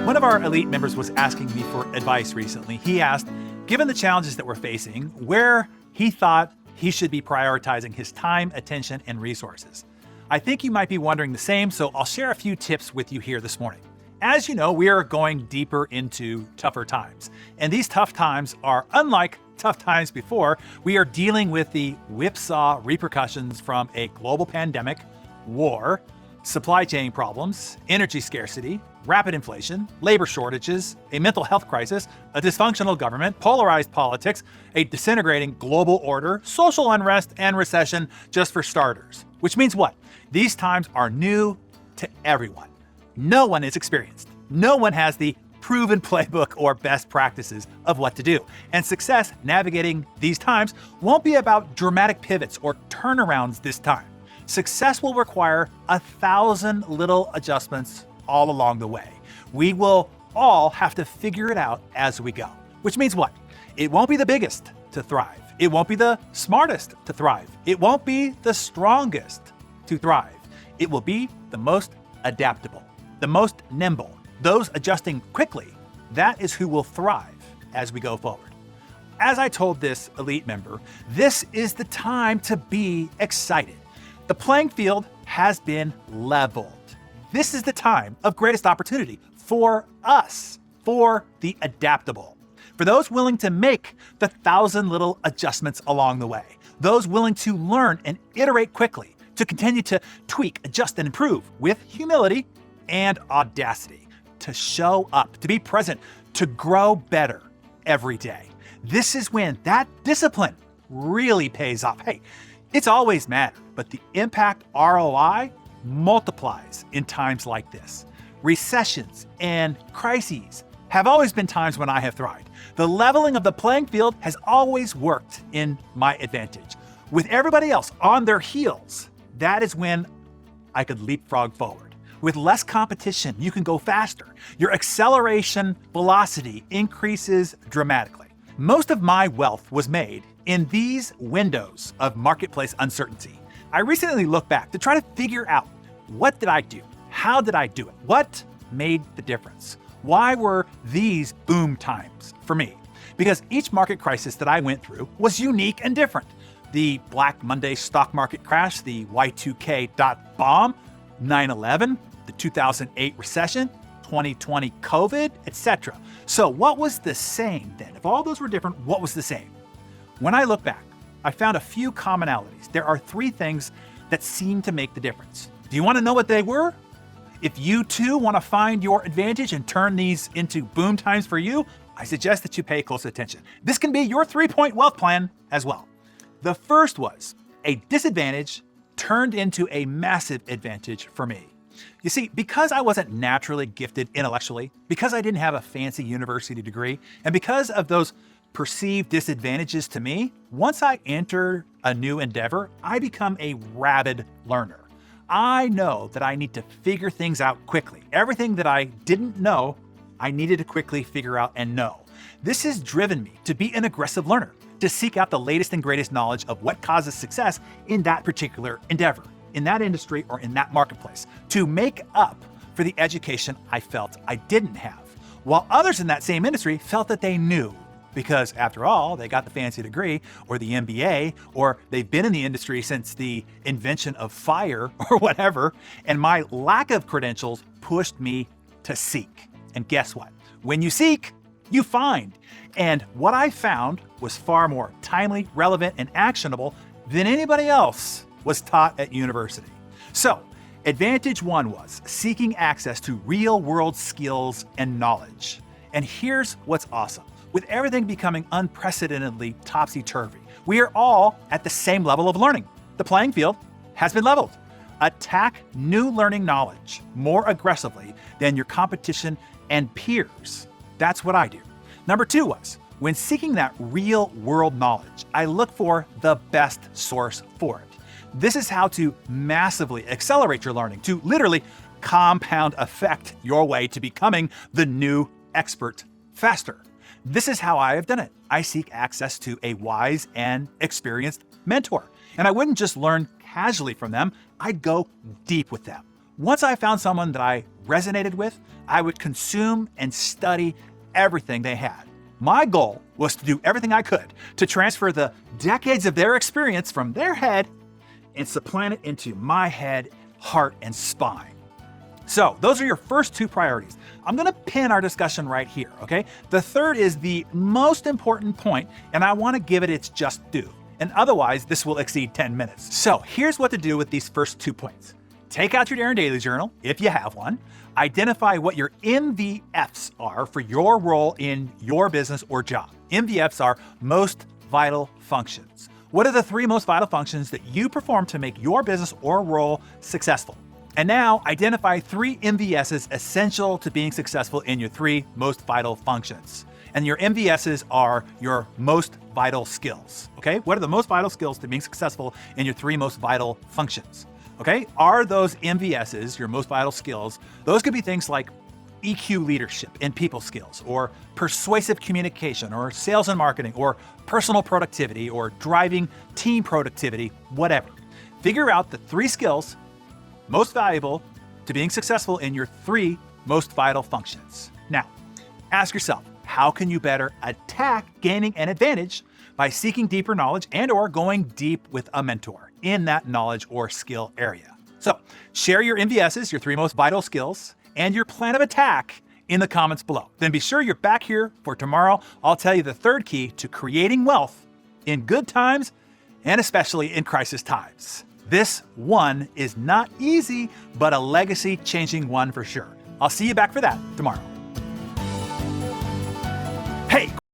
One of our elite members was asking me for advice recently. He asked, given the challenges that we're facing, where he thought he should be prioritizing his time, attention, and resources. I think you might be wondering the same, so I'll share a few tips with you here this morning. As you know, we are going deeper into tougher times. And these tough times are unlike tough times before. We are dealing with the whipsaw repercussions from a global pandemic, war, supply chain problems, energy scarcity, rapid inflation, labor shortages, a mental health crisis, a dysfunctional government, polarized politics, a disintegrating global order, social unrest, and recession, just for starters. Which means what? These times are new to everyone. No one is experienced. No one has the proven playbook or best practices of what to do. And success navigating these times won't be about dramatic pivots or turnarounds this time. Success will require 1,000 little adjustments all along the way. We will all have to figure it out as we go. Which means what? It won't be the biggest to thrive. It won't be the smartest to thrive. It won't be the strongest to thrive. It will be the most adaptable, the most nimble, those adjusting quickly. That is who will thrive as we go forward. As I told this elite member, this is the time to be excited. The playing field has been leveled. This is the time of greatest opportunity for us, for the adaptable, for those willing to make the 1,000 little adjustments along the way, those willing to learn and iterate quickly, to continue to tweak, adjust, and improve with humility and audacity, to show up, to be present, to grow better every day. This is when that discipline really pays off. Hey, it's always mattered, but the impact ROI multiplies in times like this. Recessions and crises have always been times when I have thrived. The leveling of the playing field has always worked in my advantage. With everybody else on their heels, that is when I could leapfrog forward. With less competition, you can go faster. Your acceleration velocity increases dramatically. Most of my wealth was made in these windows of marketplace uncertainty. I recently looked back to try to figure out, what did I do? How did I do it? What made the difference? Why were these boom times for me? Because each market crisis that I went through was unique and different. The Black Monday stock market crash, the Y2K dot bomb, 9/11, the 2008 recession, 2020 COVID, etc. So what was the same then? If all those were different, what was the same? When I look back, I found a few commonalities. There are 3 things that seem to make the difference. Do you want to know what they were? If you too want to find your advantage and turn these into boom times for you, I suggest that you pay close attention. This can be your 3-point wealth plan as well. The first was a disadvantage turned into a massive advantage for me. You see, because I wasn't naturally gifted intellectually, because I didn't have a fancy university degree, and because of those perceived disadvantages to me, once I enter a new endeavor, I become a rabid learner. I know that I need to figure things out quickly. Everything that I didn't know, I needed to quickly figure out and know. This has driven me to be an aggressive learner, to seek out the latest and greatest knowledge of what causes success in that particular endeavor, in that industry, or in that marketplace, to make up for the education I felt I didn't have, while others in that same industry felt that they knew. Because after all, they got the fancy degree or the MBA, or they've been in the industry since the invention of fire or whatever, and my lack of credentials pushed me to seek. And guess what? When you seek, you find. And what I found was far more timely, relevant, and actionable than anybody else was taught at university. So, advantage 1 was seeking access to real-world skills and knowledge. And here's what's awesome. With everything becoming unprecedentedly topsy-turvy, we are all at the same level of learning. The playing field has been leveled. Attack new learning knowledge more aggressively than your competition and peers. That's what I do. Number 2 was, when seeking that real-world knowledge, I look for the best source for it. This is how to massively accelerate your learning, to literally compound effect your way to becoming the new expert faster. This is how I have done it. I seek access to a wise and experienced mentor. And I wouldn't just learn casually from them, I'd go deep with them. Once I found someone that I resonated with, I would consume and study everything they had. My goal was to do everything I could to transfer the decades of their experience from their head and supplant it into my head, heart, and spine. So those are your first two priorities. I'm gonna pin our discussion right here, okay? The third is the most important point, and I wanna give it its just due. And otherwise, this will exceed 10 minutes. So here's what to do with these first 2 points. Take out your Darren Daily Journal, if you have one. Identify what your MVFs are for your role in your business or job. MVFs are most vital functions. What are the 3 most vital functions that you perform to make your business or role successful? And now identify 3 MVSs essential to being successful in your 3 most vital functions. And your MVSs are your most vital skills, okay? What are the most vital skills to being successful in your 3 most vital functions? Okay, are those MVSs, your most vital skills, those could be things like EQ leadership and people skills, or persuasive communication, or sales and marketing, or personal productivity, or driving team productivity, whatever. Figure out the 3 skills most valuable to being successful in your 3 most vital functions. Now, ask yourself, how can you better attack gaining an advantage by seeking deeper knowledge and or going deep with a mentor in that knowledge or skill area? So share your MVSs, your 3 most vital skills, and your plan of attack in the comments below. Then be sure you're back here for tomorrow. I'll tell you the 3rd key to creating wealth in good times and especially in crisis times. This one is not easy, but a legacy-changing one for sure. I'll see you back for that tomorrow. Hey,